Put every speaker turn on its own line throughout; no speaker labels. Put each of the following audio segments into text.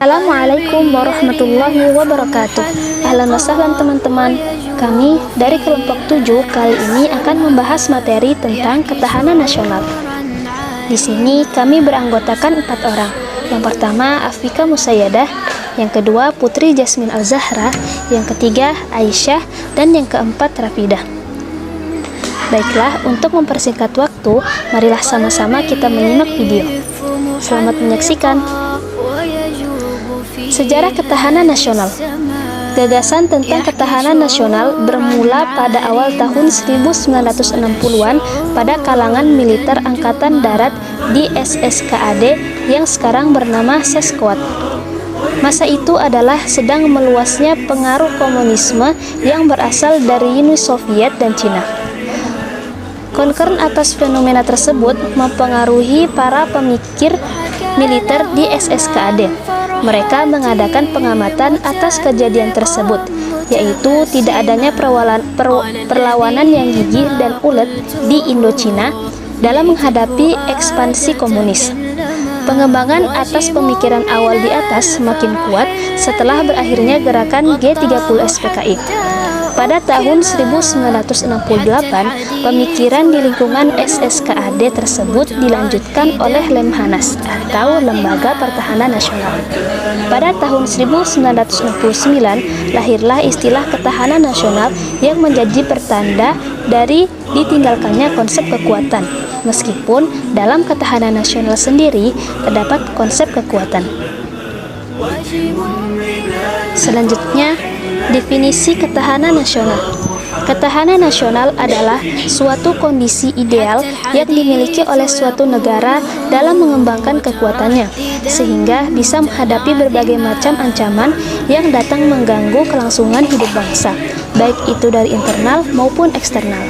Assalamualaikum warahmatullahi wabarakatuh. Ahlan wa sahlan teman-teman. Kami dari kelompok 7 kali ini akan membahas materi tentang ketahanan nasional. Di sini kami beranggotakan 4 orang. Yang pertama Afika Musayyadah, yang kedua Putri Jasmine Al-Zahra, yang ketiga Aisyah, dan yang keempat Rafidah. Baiklah, untuk mempersingkat waktu, marilah sama-sama kita menyimak video. Selamat menyaksikan. Sejarah ketahanan nasional. Gagasan tentang ketahanan nasional bermula pada awal tahun 1960-an pada kalangan militer Angkatan Darat di SSKAD yang sekarang bernama Seskuad. Masa itu adalah sedang meluasnya pengaruh komunisme yang berasal dari Uni Soviet dan Cina. Concern atas fenomena tersebut mempengaruhi para pemikir militer di SSKAD. Mereka mengadakan pengamatan atas kejadian tersebut, yaitu tidak adanya perlawanan yang gigih dan ulet di Indochina dalam menghadapi ekspansi komunis. Pengembangan atas pemikiran awal di atas semakin kuat setelah berakhirnya gerakan G30 SPKI. Pada tahun 1968, pemikiran di lingkungan SSKAD tersebut dilanjutkan oleh Lemhanas atau Lembaga Pertahanan Nasional. Pada tahun 1969, lahirlah istilah ketahanan nasional yang menjadi pertanda dari ditinggalkannya konsep kekuatan. Meskipun dalam ketahanan nasional sendiri terdapat konsep kekuatan. Selanjutnya, definisi ketahanan nasional. Ketahanan nasional adalah suatu kondisi ideal yang dimiliki oleh suatu negara dalam mengembangkan kekuatannya, sehingga bisa menghadapi berbagai macam ancaman yang datang mengganggu kelangsungan hidup bangsa, baik itu dari internal maupun eksternal.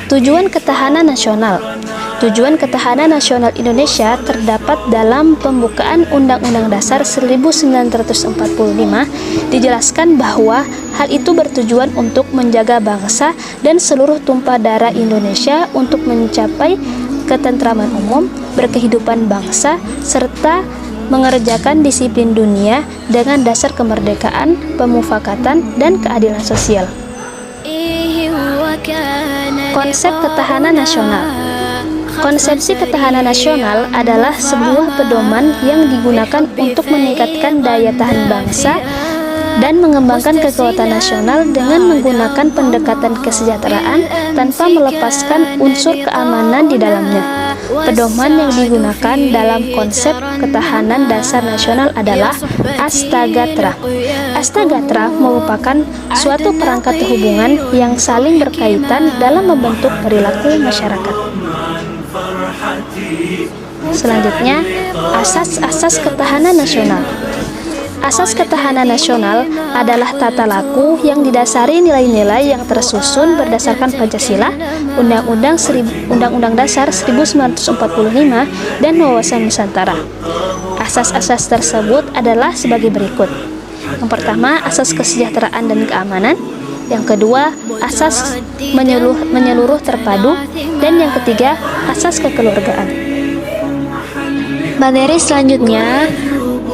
Tujuan ketahanan nasional. Tujuan ketahanan nasional Indonesia terdapat dalam pembukaan Undang-Undang Dasar 1945. Dijelaskan bahwa hal itu bertujuan untuk menjaga bangsa dan seluruh tumpah darah Indonesia untuk mencapai ketentraman umum, berkehidupan bangsa, serta mengerjakan disiplin dunia dengan dasar kemerdekaan, pemufakatan, dan keadilan sosial. Konsep ketahanan nasional. Konsepsi ketahanan nasional adalah sebuah pedoman yang digunakan untuk meningkatkan daya tahan bangsa dan mengembangkan kekuatan nasional dengan menggunakan pendekatan kesejahteraan tanpa melepaskan unsur keamanan di dalamnya. Pedoman yang digunakan dalam konsep ketahanan dasar nasional adalah Astagatra. Astagatra merupakan suatu perangkat hubungan yang saling berkaitan dalam membentuk perilaku masyarakat. Selanjutnya, asas-asas ketahanan nasional. Asas ketahanan nasional adalah tata laku yang didasari nilai-nilai yang tersusun berdasarkan Pancasila, Undang-Undang Dasar 1945, dan wawasan Nusantara. Asas-asas tersebut adalah sebagai berikut. Yang pertama, asas kesejahteraan dan keamanan. Yang kedua, asas menyeluruh terpadu. Dan yang ketiga, asas kekeluargaan.
Materi selanjutnya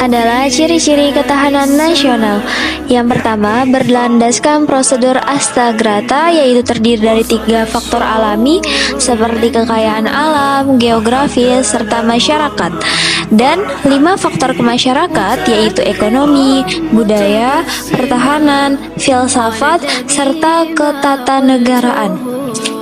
adalah ciri-ciri ketahanan nasional. Yang pertama, berlandaskan prosedur Astagatra, yaitu terdiri dari 3 faktor alami seperti kekayaan alam, geografis, serta masyarakat, dan 5 faktor kemasyarakat, yaitu ekonomi, budaya, pertahanan, filsafat, serta ketatanegaraan.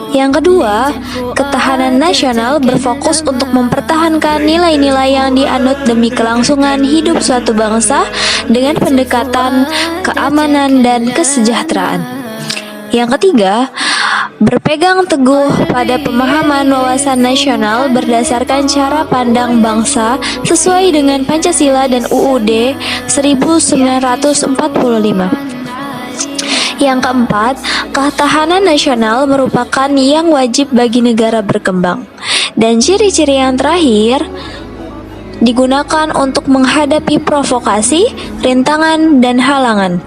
Yang kedua, ketahanan nasional berfokus untuk mempertahankan nilai-nilai yang dianut demi kelangsungan hidup suatu bangsa dengan pendekatan keamanan dan kesejahteraan. Yang ketiga, berpegang teguh pada pemahaman wawasan nasional berdasarkan cara pandang bangsa sesuai dengan Pancasila dan UUD 1945. Yang keempat, ketahanan nasional merupakan yang wajib bagi negara berkembang. Dan ciri-ciri yang terakhir, digunakan untuk menghadapi provokasi, rintangan, dan halangan.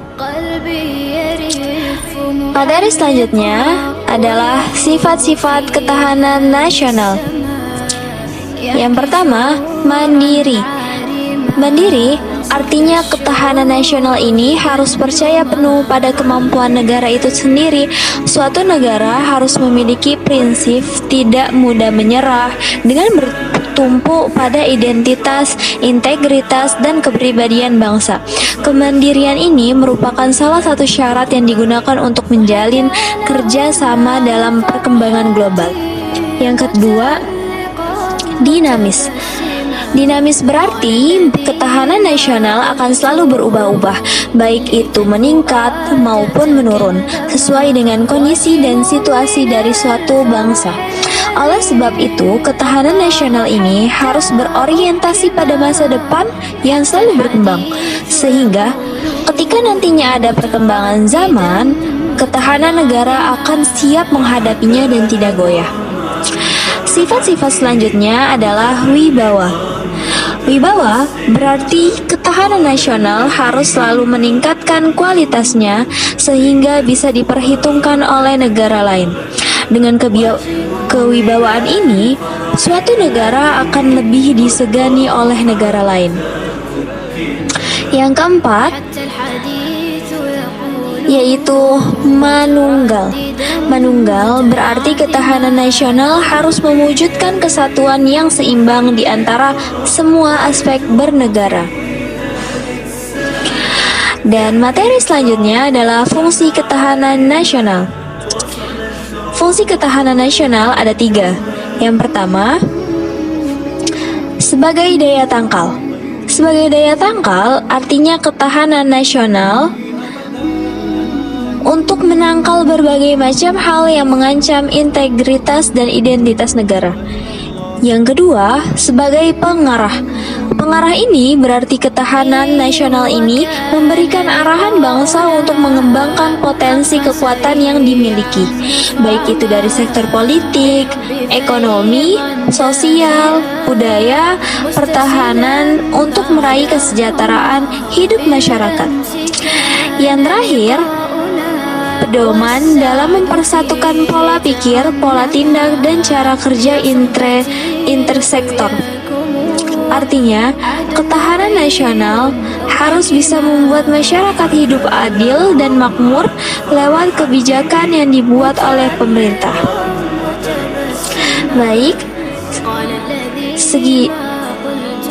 Materi selanjutnya adalah sifat-sifat ketahanan nasional. Yang pertama, mandiri. Mandiri artinya ketahanan nasional ini harus percaya penuh pada kemampuan negara itu sendiri. Suatu negara harus memiliki prinsip tidak mudah menyerah dengan bertumpu pada identitas, integritas, dan kepribadian bangsa. Kemandirian ini merupakan salah satu syarat yang digunakan untuk menjalin kerjasama dalam perkembangan global. Yang kedua, dinamis. Dinamis berarti ketahanan nasional akan selalu berubah-ubah, baik itu meningkat maupun menurun, sesuai dengan kondisi dan situasi dari suatu bangsa. Oleh sebab itu, ketahanan nasional ini harus berorientasi pada masa depan yang selalu berkembang, sehingga ketika nantinya ada perkembangan zaman, ketahanan negara akan siap menghadapinya dan tidak goyah. Sifat-sifat selanjutnya adalah wibawa. Wibawa berarti ketahanan nasional harus selalu meningkatkan kualitasnya sehingga bisa diperhitungkan oleh negara lain. Dengan kewibawaan ini, suatu negara akan lebih disegani oleh negara lain. Yang keempat, yaitu manunggal. Manunggal berarti ketahanan nasional harus mewujudkan kesatuan yang seimbang di antara semua aspek bernegara. Dan materi selanjutnya adalah fungsi ketahanan nasional. Fungsi ketahanan nasional ada 3. Yang pertama, sebagai daya tangkal. Sebagai daya tangkal artinya ketahanan nasional untuk menangkal berbagai macam hal yang mengancam integritas dan identitas negara. Yang kedua, sebagai pengarah. Pengarah ini berarti ketahanan nasional ini memberikan arahan bangsa untuk mengembangkan potensi kekuatan yang dimiliki, baik itu dari sektor politik, ekonomi, sosial, budaya, pertahanan untuk meraih kesejahteraan hidup masyarakat. Yang terakhir, pedoman dalam mempersatukan pola pikir, pola tindak, dan cara kerja intersektor. Artinya, ketahanan nasional harus bisa membuat masyarakat hidup adil dan makmur lewat kebijakan yang dibuat oleh pemerintah. Baik,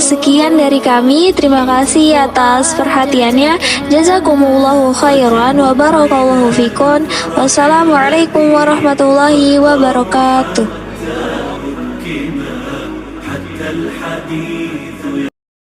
sekian dari kami. Terima kasih atas perhatiannya. Jazakumullahu khairan wa barakallahu fikum. Wassalamualaikum warahmatullahi wabarakatuh.